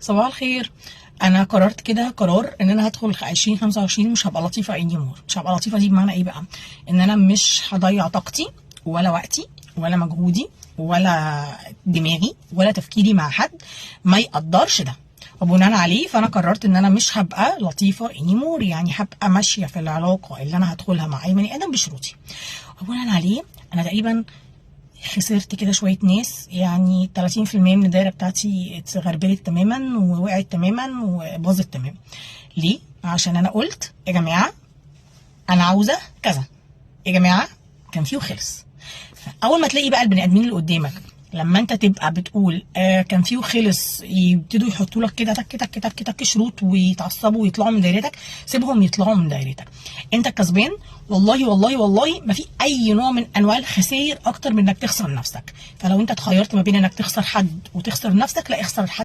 صباح الخير. انا قررت كده قرار ان انا هدخل 2025 مش هبقى لطيفه اني مور. مش هبقى لطيفه دي بمعنى ايه بقى؟ ان انا مش هضيع طاقتي ولا وقتي ولا مجهودي ولا دماغي ولا تفكيري مع حد ما يقدرش ده. وبناء عليه فانا قررت ان انا مش هبقى لطيفه اني مور، يعني هبقى ماشيه في العلاقه اللي انا هدخلها مع اي بني ادم بشروطي. وبناء عليه انا تقريبا خسرت كده شويه ناس، يعني 30% من الدايره بتاعتي اتغربلت تماما ووقعت تماما وباظت تماما. ليه؟ عشان انا قلت يا جماعه انا عاوزه كذا، يا جماعه كان فيه وخلص. اول ما تلاقي بقى البني ادمين اللي قدامك لما انت تبقى بتقول كان فيه وخلص يبتدوا يحطوا لك كده تك تك تك تك شروط ويتعصبوا ويطلعوا من دايرتك، سيبهم يطلعوا من دايرتك، انت الكسبان. والله والله والله ما في اي نوع من انواع الخسائر اكتر من انك تخسر نفسك. فلو انت اتخيرت ما بين انك تخسر حد وتخسر نفسك، لا اخسر الحد